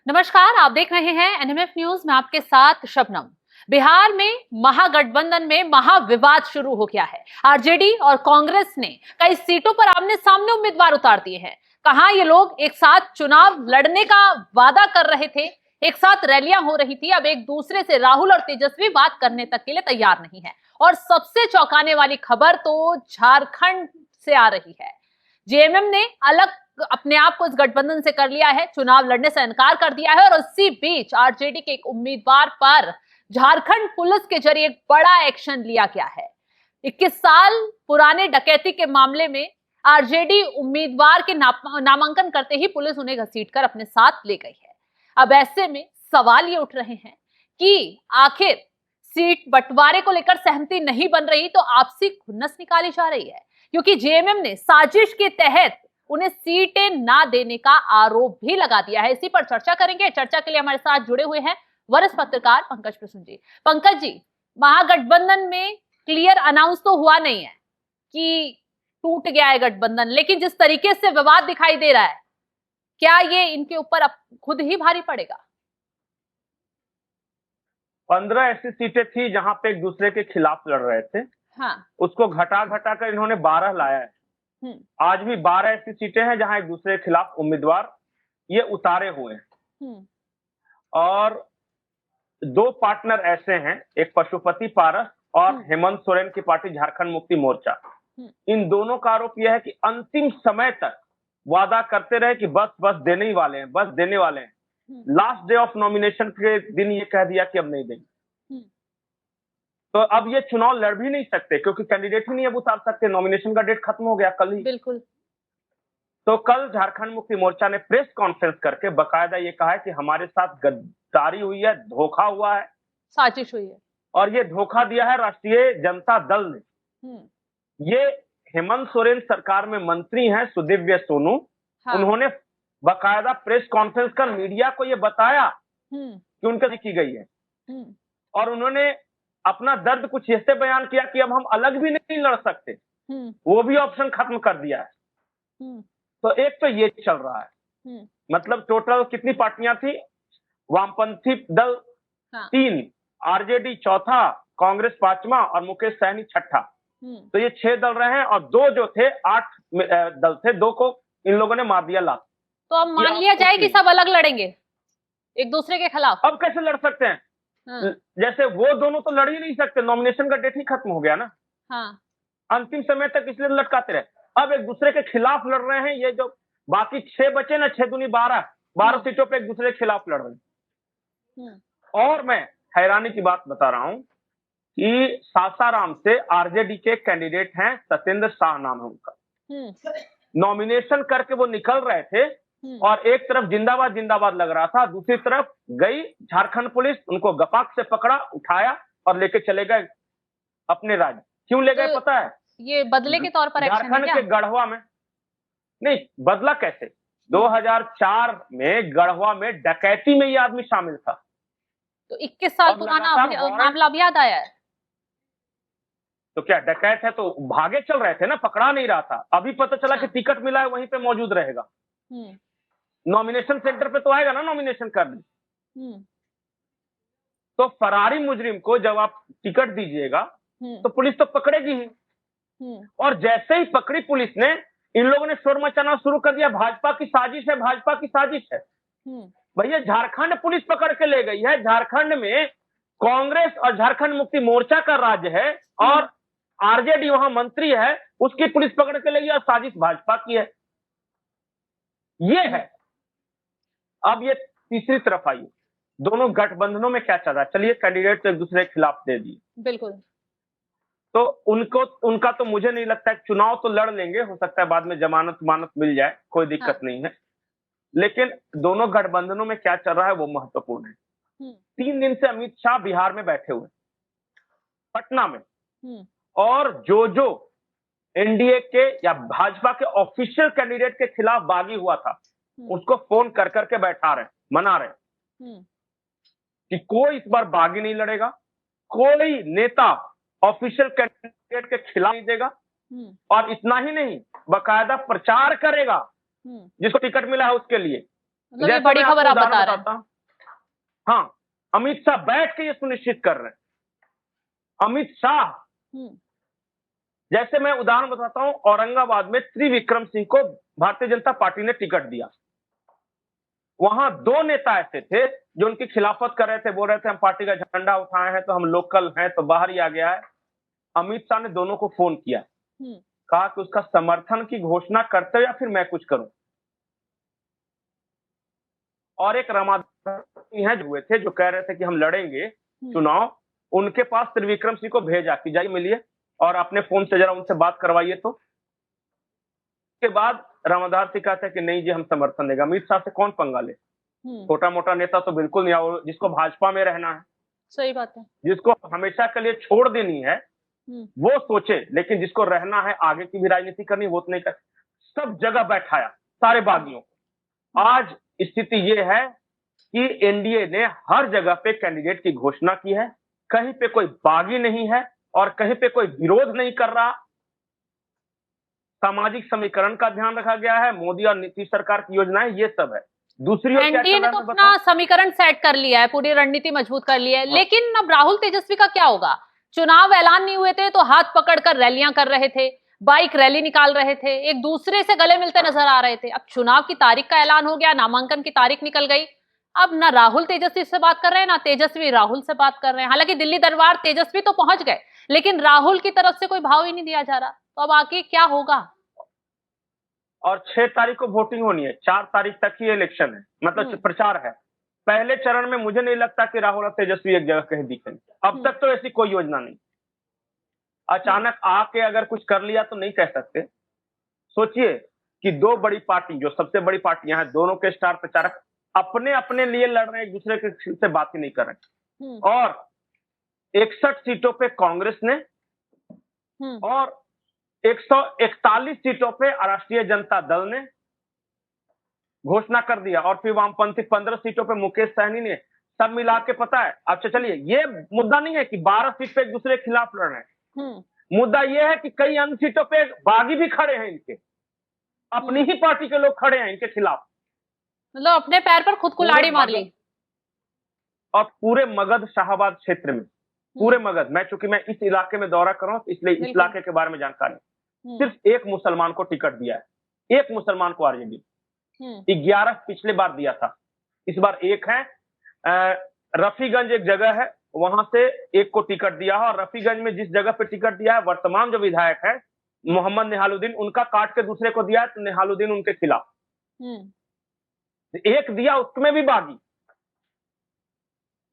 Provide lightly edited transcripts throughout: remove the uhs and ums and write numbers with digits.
नमस्कार, आप देख रहे हैं एनएमएफ न्यूज में आपके साथ शबनम। बिहार में महागठबंधन में महाविवाद शुरू हो गया है। आरजेडी और कांग्रेस ने कई सीटों पर आमने सामने उम्मीदवार उतार दिए हैं। कहां ये लोग एक साथ चुनाव लड़ने का वादा कर रहे थे, एक साथ रैलियां हो रही थी, अब एक दूसरे से राहुल और तेजस्वी बात करने तक के लिए तैयार नहीं है। और सबसे चौंकाने वाली खबर तो झारखंड से आ रही है। जेएमएम ने अलग अपने आप को इस गठबंधन से कर लिया है, चुनाव लड़ने से इनकार कर दिया है। और उसी बीच आरजेडी के एक उम्मीदवार पर झारखंड पुलिस के जरिए एक बड़ा एक्शन लिया गया है। 21 साल पुराने डकैती के मामले में आरजेडी उम्मीदवार के नामांकन करते ही पुलिस उन्हें घसीटकर अपने साथ ले गई है। अब ऐसे में सवाल ये उठ रहे हैं कि आखिर सीट बंटवारे को लेकर सहमति नहीं बन रही तो आपसी खुन्नस निकाली जा रही है, क्योंकि जेएमएम ने साजिश के तहत उन्हें सीटें ना देने का आरोप भी लगा दिया है। इसी पर चर्चा करेंगे। चर्चा के लिए हमारे साथ जुड़े हुए हैं वरिष्ठ पत्रकार पंकज प्रसून जी। पंकज जी, महागठबंधन में क्लियर अनाउंस तो हुआ नहीं है कि टूट गया है गठबंधन, लेकिन जिस तरीके से विवाद दिखाई दे रहा है, क्या ये इनके ऊपर अब खुद ही भारी पड़ेगा? 15 ऐसी सीटें थी जहां पे एक दूसरे के खिलाफ लड़ रहे थे। हाँ। उसको घटा घटा कर इन्होंने 12 लाया है। आज भी 12 ऐसी सीटें हैं जहां एक दूसरे के खिलाफ उम्मीदवार ये उतारे हुए हैं। और दो पार्टनर ऐसे हैं, एक पशुपति पारस और हेमंत सोरेन की पार्टी झारखंड मुक्ति मोर्चा। इन दोनों का आरोप यह है कि अंतिम समय तक वादा करते रहे कि बस बस देने ही वाले हैं, बस देने वाले हैं। लास्ट डे ऑफ नॉमिनेशन के दिन ये कह दिया कि अब नहीं देंगे। तो अब ये चुनाव लड़ भी नहीं सकते क्योंकि कैंडिडेट ही नहीं अब उतार सकते। नॉमिनेशन का डेट खत्म हो गया कल ही। बिल्कुल। तो कल झारखंड मुक्ति मोर्चा ने प्रेस कॉन्फ्रेंस करके बकायदा ये कहा है कि हमारे साथ गद्दारी हुई है, धोखा हुआ है, साजिश हुई है, और ये धोखा दिया है राष्ट्रीय जनता दल ने। ये हेमंत सोरेन सरकार में मंत्री हैं सुदिव्य सोनू। हाँ। उन्होंने बकायदा प्रेस कॉन्फ्रेंस कर मीडिया को ये बताया कि उनका की गई है। और उन्होंने अपना दर्द कुछ ऐसे बयान किया कि अब हम अलग भी नहीं लड़ सकते, वो भी ऑप्शन खत्म कर दिया है। तो एक तो ये चल रहा है। मतलब टोटल कितनी पार्टियां थी? वामपंथी दल 3, आरजेडी चौथा, कांग्रेस 5वां और मुकेश सहनी 6ठा। तो ये 6 दल रहे हैं और 2 जो थे 8 दल थे, 2 को इन लोगों ने मार दिया लात। तो अब मान लिया जाए कि सब अलग लड़ेंगे एक दूसरे के खिलाफ। अब कैसे लड़ सकते हैं? जैसे वो दोनों तो लड़ ही नहीं सकते, नॉमिनेशन का डेट ही खत्म हो गया ना। हाँ। अंतिम समय तक इसलिए लटकाते रहे। अब एक दूसरे के खिलाफ लड़ रहे हैं। ये जो बाकी 6 बचे ना, 6 दूनी 12 सीटों पे एक दूसरे के खिलाफ लड़ रहे हैं। और मैं हैरानी की बात बता रहा हूं कि सासाराम से आरजेडी के कैंडिडेट हैं, सत्येंद्र शाह नाम है उनका। नॉमिनेशन करके वो निकल रहे थे और एक तरफ जिंदाबाद जिंदाबाद लग रहा था, दूसरी तरफ गई झारखंड पुलिस, उनको गपाक से पकड़ा, उठाया और लेके चले गए अपने राज्य। क्यों ले गए पता है? ये बदले के तौर पर एक्शन है क्या? झारखंड के गढ़वा में नहीं, बदला कैसे? 2004 में गढ़वा में डकैती में ये आदमी शामिल था। तो 21 साल पुराना मामला अब याद आया है? तो क्या डकैत है तो भागे चल रहे थे ना, पकड़ा नहीं रहा था। अभी पता चला कि टिकट मिला है, वहीं पे मौजूद रहेगा। नॉमिनेशन सेंटर पे तो आएगा ना नॉमिनेशन करने। तो फरारी मुजरिम को जब आप टिकट दीजिएगा तो पुलिस तो पकड़ेगी ही। और जैसे ही पकड़ी पुलिस ने, इन लोगों ने शोर मचाना शुरू कर दिया, भाजपा की साजिश है, भाजपा की साजिश है। भैया झारखंड पुलिस पकड़ के ले गई है। झारखंड में कांग्रेस और झारखंड मुक्ति मोर्चा का राज्य है और आरजेडी वहां मंत्री है, उसकी पुलिस पकड़ के ले गई और साजिश भाजपा की है। ये है। अब ये तीसरी तरफ आई, दोनों गठबंधनों में क्या चल रहा है। चलिए, कैंडिडेट तो एक दूसरे के खिलाफ दे दिए। बिल्कुल। तो उनका तो मुझे नहीं लगता है, चुनाव तो लड़ लेंगे, हो सकता है बाद में जमानत मिल जाए, कोई दिक्कत नहीं है। लेकिन दोनों गठबंधनों में क्या चल रहा है वो महत्वपूर्ण है। 3 दिन से अमित शाह बिहार में बैठे हुए, पटना में, और जो एनडीए के या भाजपा के ऑफिशियल कैंडिडेट के खिलाफ बागी हुआ था, उसको फोन कर करके बैठा रहे, मना रहे कि कोई इस बार बागी नहीं लड़ेगा, कोई नेता ऑफिशियल कैंडिडेट के खिलाफ नहीं देगा। और इतना ही नहीं, बकायदा प्रचार करेगा जिसको टिकट मिला है उसके लिए। मतलब ये बड़ी खबर आप बता रहे हैं। हाँ, अमित शाह बैठ के ये सुनिश्चित कर रहे हैं। अमित शाह, जैसे मैं उदाहरण बताता हूं, औरंगाबाद में त्रिविक्रम सिंह को भारतीय जनता पार्टी ने टिकट दिया। वहां दो नेता ऐसे थे जो उनकी खिलाफत कर रहे थे, बोल रहे थे हम पार्टी का झंडा उठाए हैं तो हम लोकल हैं, तो बाहर ही आ गया है। अमित शाह ने दोनों को फोन किया, कहा कि उसका समर्थन की घोषणा करते या फिर मैं कुछ करूं। और एक रमादास हुए थे जो कह रहे थे कि हम लड़ेंगे चुनाव, उनके पास त्रिविक्रम सिंह को भेजा कि जाइए मिलिए और अपने फोन से जरा उनसे बात करवाइए। तो के बाद रामदास जी कहते हैं कि नहीं जी हम समर्थन देगा। अमित शाह से कौन पंगा ले, छोटा मोटा नेता तो बिल्कुल नहीं, और जिसको भाजपा में रहना है, सही बात है, जिसको हमेशा के लिए छोड़ देनी है वो सोचे, लेकिन जिसको रहना है आगे की भी राजनीति करनी वो तो नहीं कर। सब जगह बैठाया सारे बागियों को। आज स्थिति ये है कि एनडीए ने हर जगह पे कैंडिडेट की घोषणा की है, कहीं पे कोई बागी नहीं है और कहीं पे कोई विरोध नहीं कर रहा। सामाजिक समीकरण का ध्यान रखा गया है, मोदी और नीतीश सरकार की योजनाएं, ये सब है। दूसरी ओर एनडीए ने तो अपना समीकरण सेट कर लिया है, पूरी रणनीति मजबूत कर ली है, लेकिन अब राहुल तेजस्वी का क्या होगा? चुनाव ऐलान नहीं हुए थे तो हाथ पकड़कर रैलियां कर रहे थे, बाइक रैली निकाल रहे थे, एक दूसरे से गले मिलते नजर आ रहे थे। अब चुनाव की तारीख का ऐलान हो गया, नामांकन की तारीख निकल गई, अब ना राहुल तेजस्वी से बात कर रहे हैं ना तेजस्वी राहुल से बात कर रहे हैं। हालांकि दिल्ली दरबार तेजस्वी तो पहुंच गए, लेकिन राहुल की तरफ से कोई भाव ही नहीं दिया जा रहा। तो अब आगे क्या होगा? और 6 तारीख को वोटिंग होनी है, 4 तारीख तक ही इलेक्शन है, मतलब प्रचार है। पहले चरण में मुझे नहीं लगता कि राहुल और तेजस्वी एक जगह कहीं दिखेंगे। अब तक तो ऐसी कोई योजना नहीं, अचानक आके अगर कुछ कर लिया तो नहीं कह सकते। सोचिए कि दो बड़ी पार्टी, जो सबसे बड़ी पार्टियां हैं, दोनों के स्टार प्रचारक अपने अपने लिए लड़ रहे हैं, एक दूसरे के से बात ही नहीं कर रहे। और 61 सीटों पे कांग्रेस ने और 141 सीटों पे राष्ट्रीय जनता दल ने घोषणा कर दिया, और फिर वामपंथी 15 सीटों पे मुकेश सहनी ने। सब मिला के पता है, अच्छा चलिए, ये मुद्दा नहीं है कि 12 सीट पे एक दूसरे के खिलाफ लड़ रहे हैं। मुद्दा ये है कि कई अन्य सीटों पे बागी भी खड़े हैं, इनके अपनी ही पार्टी के लोग खड़े हैं इनके खिलाफ, मतलब अपने पैर पर खुद कुल्हाड़ी मार ली। और पूरे मगध शाहबाद क्षेत्र में, पूरे मगध, मैं चूंकि मैं इस इलाके में दौरा कर रहा हूं इसलिए इस इलाके के बारे में जानकारी, सिर्फ एक मुसलमान को टिकट दिया है, एक मुसलमान को आरजेडी। 11 पिछले बार दिया था, इस बार एक है। रफीगंज एक जगह है, वहां से एक को टिकट दिया है, और रफीगंज में जिस जगह पे टिकट दिया है, वर्तमान जो विधायक है मोहम्मद निहालुद्दीन, उनका काट के दूसरे को दिया है, तो निहालुद्दीन उनके खिलाफ। एक दिया, उसमें भी बागी।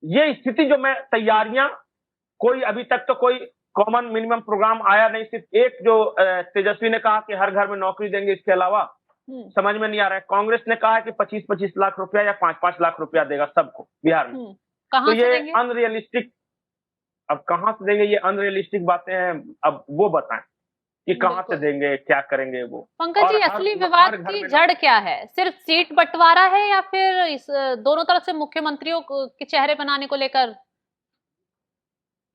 ये स्थिति जो मैं तैयारियां, कोई अभी तक तो कोई कॉमन मिनिमम प्रोग्राम आया नहीं, सिर्फ एक जो तेजस्वी ने कहा कि हर घर में नौकरी देंगे, इसके अलावा समझ में नहीं आ रहा है। कांग्रेस ने कहा है कि 25-25 लाख रुपया या 5-5 लाख रुपया देगा सबको बिहार में। तो ये अनरियलिस्टिक, अब कहां से देंगे, ये अनरियलिस्टिक बातें हैं। अब वो बताएं कि कहां से देंगे, क्या करेंगे वो। पंकज जी, असली विवाद की जड़ क्या है? सिर्फ सीट बंटवारा है या फिर इस दोनों तरफ से मुख्यमंत्रियों के चेहरे बनाने को लेकर?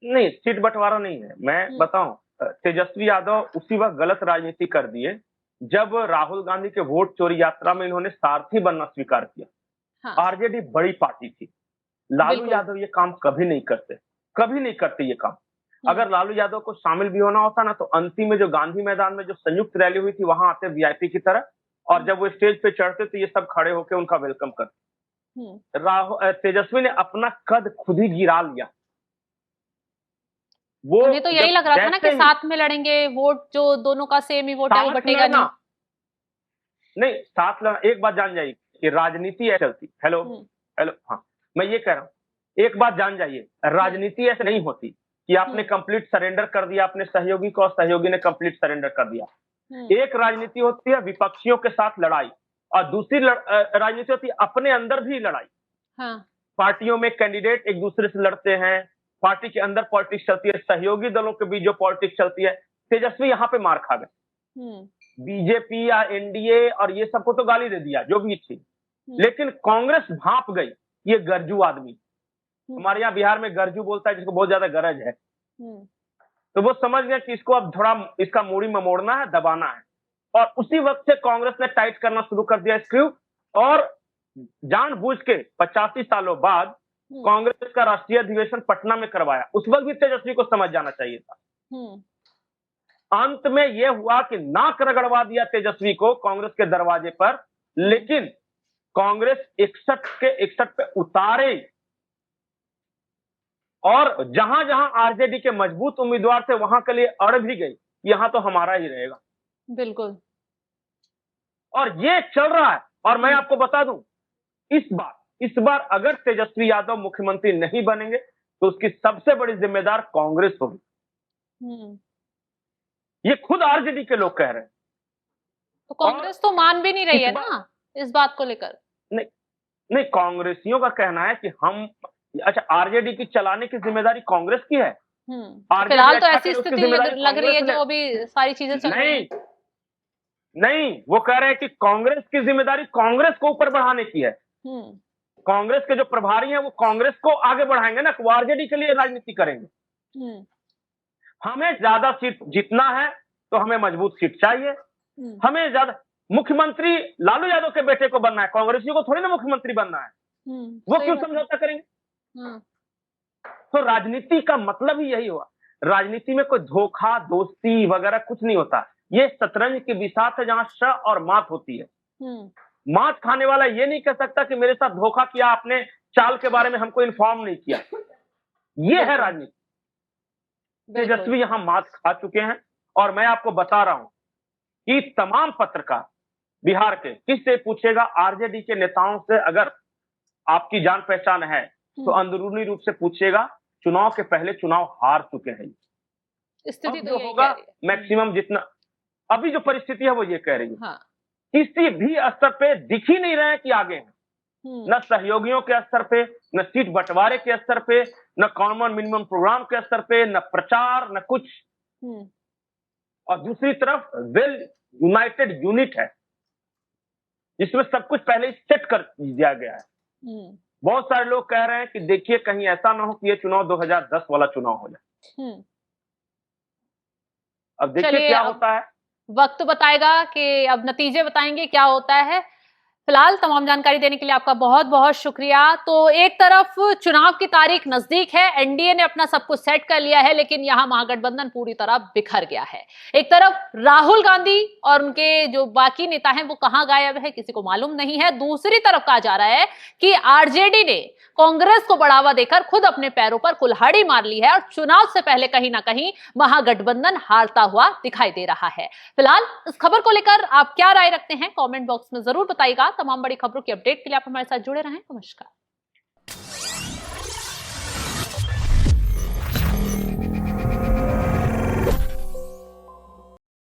नहीं, सीट बंटवारा नहीं है। मैं बताऊं, तेजस्वी यादव उसी वक्त गलत राजनीति कर दिए जब राहुल गांधी के वोट चोरी यात्रा में इन्होंने सारथी बनना स्वीकार किया। आरजेडी बड़ी पार्टी थी, लालू यादव ये काम कभी नहीं करते, कभी नहीं करते ये काम। अगर लालू यादव को शामिल भी होना होता ना, तो अंतिम में जो गांधी मैदान में जो संयुक्त रैली हुई थी, वहां आते वीआईपी की तरह, और जब वो स्टेज पे चढ़ते तो ये सब खड़े होकर उनका वेलकम करते। तेजस्वी ने अपना कद खुद ही गिरा लिया। वो उन्हें तो यही लग रहा था ना कि साथ में लड़ेंगे, वोट जो दोनों का सेम ही वोट है वो बटेगा नहीं। साथ लड़ना, एक बात जान जाइए कि राजनीति ऐसे चलती। हेलो, हाँ, मैं ये कह रहा हूँ, एक बात जान जाइए, राजनीति ऐसे नहीं होती कि आपने कंप्लीट सरेंडर कर दिया अपने सहयोगी को और सहयोगी ने कंप्लीट सरेंडर कर दिया। एक राजनीति होती है विपक्षियों के साथ लड़ाई, और दूसरी राजनीति होती है अपने अंदर भी लड़ाई। पार्टियों में कैंडिडेट एक दूसरे से लड़ते हैं, पार्टी के अंदर पॉलिटिक्स चलती है, सहयोगी दलों के बीच जो पॉलिटिक्स चलती है। तेजस्वी यहाँ पे मार खा गए। बीजेपी या एनडीए और ये सबको तो गाली दे दिया जो भी थी, लेकिन कांग्रेस भांप गई, ये गरजू आदमी, हमारे यहाँ बिहार में गरजू बोलता है जिसको बहुत ज्यादा गरज है। तो वो समझ गया कि इसको अब थोड़ा इसका मूड़ी ममोड़ना है, दबाना है, और उसी वक्त से कांग्रेस ने टाइट करना शुरू कर दिया स्क्रू, और जानबूझ के 85 सालों बाद कांग्रेस का राष्ट्रीय अधिवेशन पटना में करवाया, उस वक्त भी तेजस्वी को समझ जाना चाहिए था। अंत में यह हुआ कि नाक रगड़वा दिया तेजस्वी को कांग्रेस के दरवाजे पर, लेकिन कांग्रेस 61 के 61 पे उतारे और जहां जहां आरजेडी के मजबूत उम्मीदवार थे वहां के लिए अड़ भी गई, यहां तो हमारा ही रहेगा। बिल्कुल। और ये चल रहा है। और मैं आपको बता दूं, इस बार अगर तेजस्वी यादव मुख्यमंत्री नहीं बनेंगे तो उसकी सबसे बड़ी जिम्मेदार कांग्रेस होगी। ये खुद आरजेडी के लोग कह रहे हैं। तो कांग्रेस तो मान भी नहीं रही है ना इस बात को लेकर। नहीं, कांग्रेसियों का कहना है कि हम, अच्छा, आरजेडी की चलाने की जिम्मेदारी कांग्रेस की है। फिलहाल तो ऐसी स्थिति लग रही है जो अभी सारी चीजें चल रही हैं। नहीं, वो कह रहे हैं कि कांग्रेस की जिम्मेदारी कांग्रेस को ऊपर बढ़ाने की है। कांग्रेस के जो प्रभारी हैं वो कांग्रेस को आगे बढ़ाएंगे ना, वो आरजेडी के लिए राजनीति करेंगे। हमें ज्यादा सीट जीतना है तो हमें मजबूत सीट चाहिए। हमें ज्यादा मुख्यमंत्री लालू यादव के बेटे को बनना है, कांग्रेसियों को थोड़ी ना मुख्यमंत्री बनना है। वो क्यों समझौता करेंगे? तो राजनीति का मतलब ही यही हुआ। राजनीति में कोई धोखा दोस्ती वगैरह कुछ नहीं होता। ये शतरंज की बिसात है जहां श और मात होती है। मात खाने वाला ये नहीं कह सकता कि मेरे साथ धोखा किया आपने, चाल के बारे में हमको इन्फॉर्म नहीं किया। ये है राजनीति। तेजस्वी यहां मात खा चुके हैं। और मैं आपको बता रहा हूं कि तमाम पत्रकार बिहार के किससे पूछेगा, आरजेडी के नेताओं से अगर आपकी जान पहचान है तो अंदरूनी रूप से पूछेगा, चुनाव के पहले चुनाव हार चुके हैं। स्थिति तो होगा मैक्सिमम जितना अभी जो परिस्थिति है वो ये कह रही है। किसी भी स्तर पे दिख ही नहीं रहे कि आगे हैं, न सहयोगियों के स्तर पे, न सीट बंटवारे के स्तर पे, न कॉमन मिनिमम प्रोग्राम के स्तर पे, न प्रचार, न कुछ। और दूसरी तरफ वेल यूनाइटेड यूनिट है जिसमें सब कुछ पहले ही सेट कर दिया गया है। बहुत सारे लोग कह रहे हैं कि देखिए कहीं ऐसा ना हो कि ये चुनाव 2010 वाला चुनाव हो जाए। अब देखिए क्या होता है, वक्त बताएगा कि अब नतीजे बताएंगे क्या होता है। फिलहाल तमाम जानकारी देने के लिए आपका बहुत बहुत शुक्रिया। तो एक तरफ चुनाव की तारीख नजदीक है, एनडीए ने अपना सब कुछ सेट कर लिया है, लेकिन यहां महागठबंधन पूरी तरह बिखर गया है। एक तरफ राहुल गांधी और उनके जो बाकी नेता हैं वो कहां गायब है किसी को मालूम नहीं है। दूसरी तरफ कहा जा रहा है कि आरजेडी ने कांग्रेस को बढ़ावा देकर खुद अपने पैरों पर कुल्हाड़ी मार ली है और चुनाव से पहले कहीं ना कहीं महागठबंधन हारता हुआ दिखाई दे रहा है। फिलहाल इस खबर को लेकर आप क्या राय रखते हैं कमेंट बॉक्स में जरूर बताइएगा। तमाम बड़ी खबरों की अपडेट के लिए आप हमारे साथ जुड़े रहें। नमस्कार।